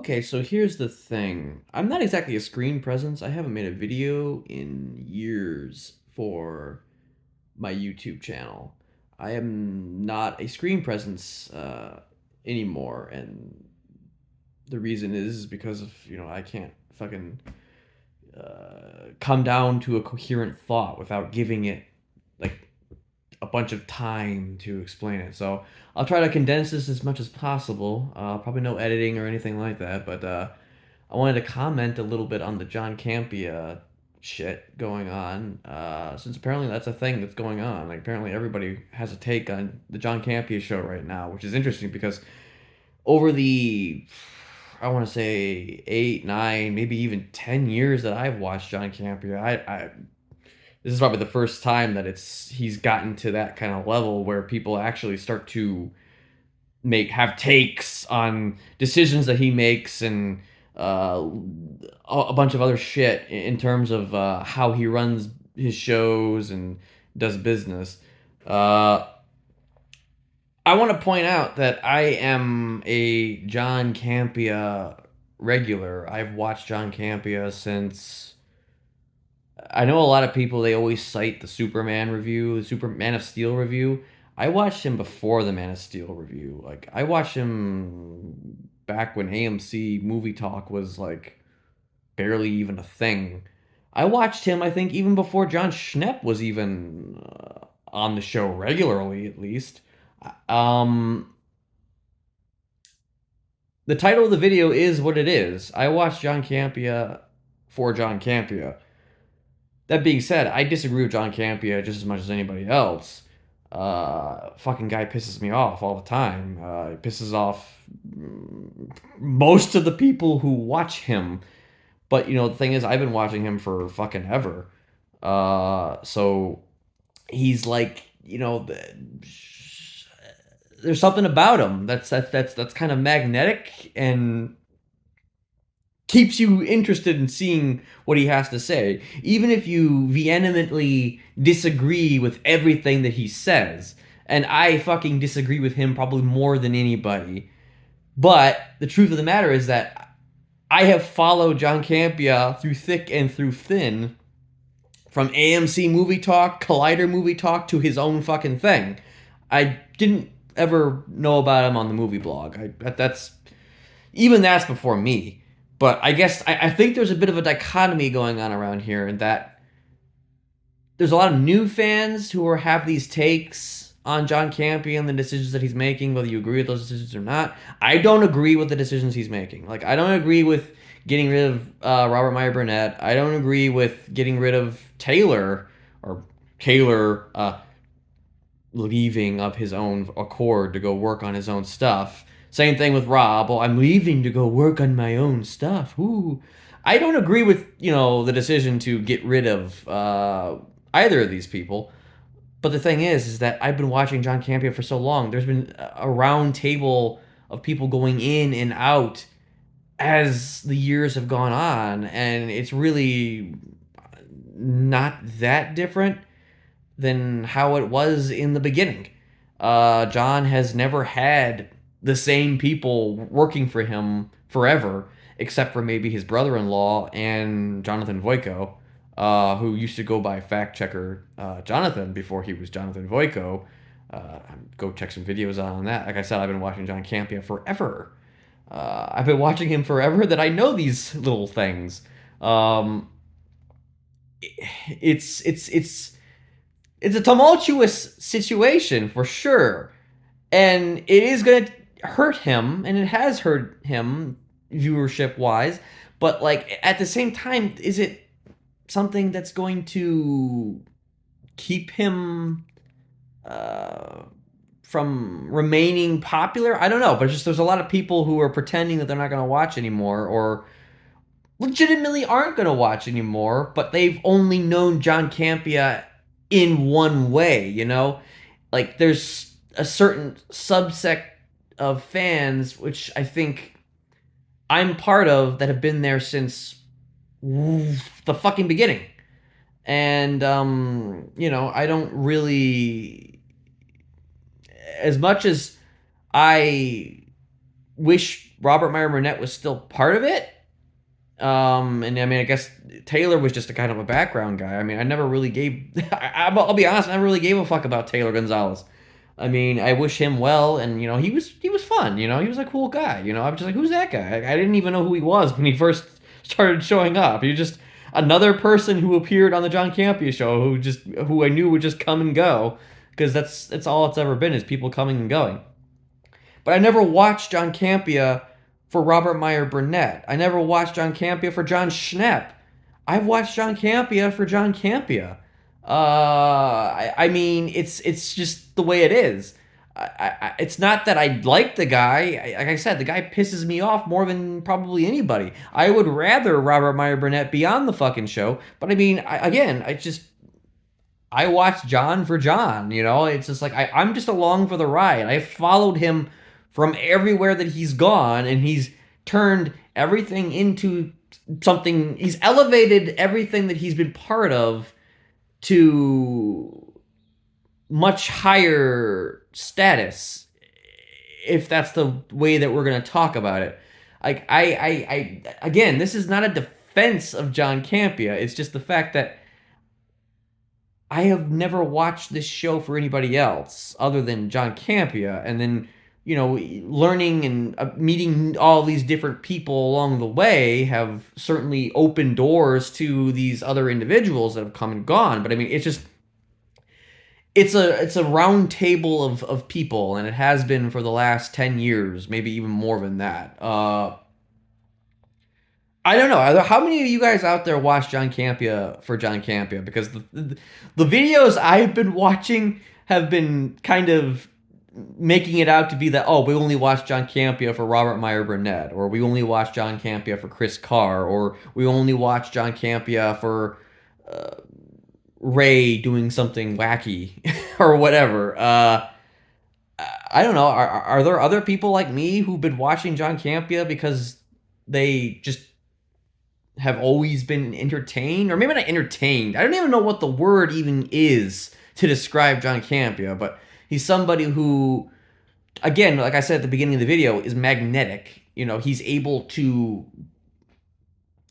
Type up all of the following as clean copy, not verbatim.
Okay, so here's the thing. I'm not exactly a screen presence. I haven't made a video in years for my YouTube channel. I am not a screen presence anymore, and the reason is because of, I can't fucking come down to a coherent thought without giving it like a bunch of time to explain it. So I'll try to condense this as much as possible. Probably no editing or anything like that, but I wanted to comment a little bit on the John Campea shit going on, since apparently that's a thing that's going on. Like apparently everybody has a take on the John Campea show right now, which is interesting because over the I want to say 8, 9, maybe even 10 years that I've watched John Campea, I this is probably the first time that he's gotten to that kind of level where people actually start to have takes on decisions that he makes and a bunch of other shit in terms of how he runs his shows and does business. Uh, I want to point out that I am a John Campea regular. I've watched John Campea since. I know a lot of people, they always cite the Superman review, the Super Man of Steel review. I watched him before the Man of Steel review. Like I watched him back when AMC Movie Talk was like barely even a thing. I watched him, I think, even before John Schnepp was even on the show regularly, at least. Um, the title of the video is what it is. I watched John Campea for John Campea. That being said, I disagree with John Campea just as much as anybody else. Fucking guy pisses me off all the time. He pisses off most of the people who watch him. But the thing is, I've been watching him for fucking ever. So he's like, there's something about him that's kind of magnetic and keeps you interested in seeing what he has to say, even if you vehemently disagree with everything that he says. And I fucking disagree with him probably more than anybody. But the truth of the matter is that I have followed John Campea through thick and through thin, from AMC Movie Talk, Collider Movie Talk, to his own fucking thing. I didn't ever know about him on the movie blog. That's before me. But I guess I think there's a bit of a dichotomy going on around here in that there's a lot of new fans who have these takes on John Campea and the decisions that he's making, whether you agree with those decisions or not. I don't agree with the decisions he's making. Like, I don't agree with getting rid of Robert Meyer Burnett. I don't agree with getting rid of Taylor or Taylor leaving of his own accord to go work on his own stuff. Same thing with Rob. Well, I'm leaving to go work on my own stuff. Ooh. I don't agree with, the decision to get rid of either of these people. But the thing is that I've been watching John Campea for so long. There's been a round table of people going in and out as the years have gone on, and it's really not that different than how it was in the beginning. John has never had the same people working for him forever, except for maybe his brother-in-law and Jonathan Voico, who used to go by fact checker Jonathan before he was Jonathan Voico. Go check some videos on that. Like I said, I've been watching John Campea forever. I've been watching him forever that I know these little things. Um, it's a tumultuous situation for sure, and it is going to hurt him, and it has hurt him viewership wise. But like at the same time, is it something that's going to keep him from remaining popular? I don't know, but it's just there's a lot of people who are pretending that they're not going to watch anymore, or legitimately aren't going to watch anymore, but they've only known John Campea in one way, Like there's a certain subsect of fans, which I think I'm part of, that have been there since the fucking beginning. And, I don't really, as much as I wish Robert Meyer Burnett was still part of it. And I mean, I guess Taylor was just a kind of a background guy. I mean, I never really gave. I'll be honest, I never really gave a fuck about Taylor Gonzalez. I mean, I wish him well, and he was fun. He was a cool guy. I was just like, who's that guy? I didn't even know who he was when he first started showing up. He was just another person who appeared on the John Campea show, who I knew would just come and go, because that's all it's ever been, is people coming and going. But I never watched John Campea for Robert Meyer Burnett. I never watched John Campea for John Schnepp. I've watched John Campea for John Campea. I mean, it's just the way it is. It's not that I like the guy. Like I said, the guy pisses me off more than probably anybody. I would rather Robert Meyer Burnett be on the fucking show. But I mean, I watched John for John. It's just like I'm just along for the ride. I followed him from everywhere that he's gone, and he's turned everything into something. He's elevated everything that he's been part of to much higher status, if that's the way that we're going to talk about it. Like again, this is not a defense of John Campea. It's just the fact that I have never watched this show for anybody else other than John Campea, and then learning and meeting all these different people along the way have certainly opened doors to these other individuals that have come and gone. But I mean, it's a round table of people, and it has been for the last 10 years, maybe even more than that. I don't know. How many of you guys out there watch John Campea for John Campea? Because the videos I've been watching have been kind of making it out to be that, oh, we only watch John Campea for Robert Meyer Burnett, or we only watch John Campea for Chris Carr, or we only watch John Campea for Ray doing something wacky or whatever. I don't know. Are there other people like me who've been watching John Campea because they just have always been entertained, or maybe not entertained. I don't even know what the word even is to describe John Campea, but he's somebody who, again, like I said at the beginning of the video, is magnetic. He's able to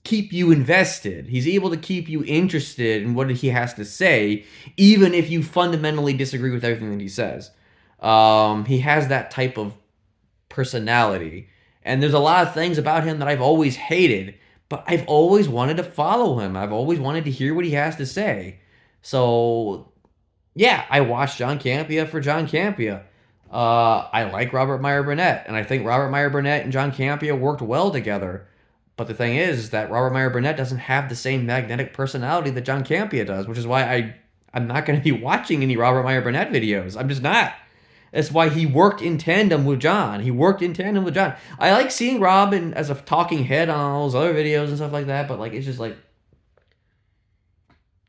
keep you invested. He's able to keep you interested in what he has to say, even if you fundamentally disagree with everything that he says. He has that type of personality. And there's a lot of things about him that I've always hated, but I've always wanted to follow him. I've always wanted to hear what he has to say. So, yeah, I watched John Campea for John Campea. I like Robert Meyer Burnett, and I think Robert Meyer Burnett and John Campea worked well together. But the thing is that Robert Meyer Burnett doesn't have the same magnetic personality that John Campea does, which is why I'm not going to be watching any Robert Meyer Burnett videos. I'm just not. That's why he worked in tandem with John. I like seeing Rob as a talking head on all those other videos and stuff like that, but it's just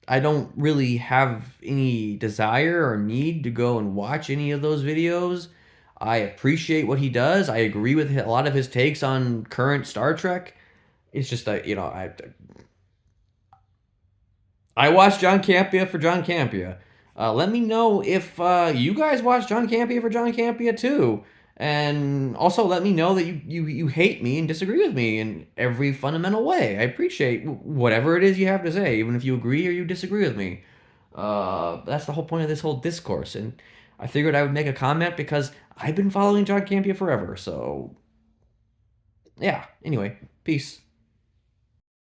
I don't really have any desire or need to go and watch any of those videos. I appreciate what he does. I agree with a lot of his takes on current Star Trek. It's just that, I watched John Campea for John Campea. Let me know if you guys watch John Campea for John Campea too. And also let me know that you hate me and disagree with me in every fundamental way. I appreciate whatever it is you have to say, even if you agree or you disagree with me. That's the whole point of this whole discourse. And I figured I would make a comment because I've been following John Campea forever. So, yeah. Anyway, peace.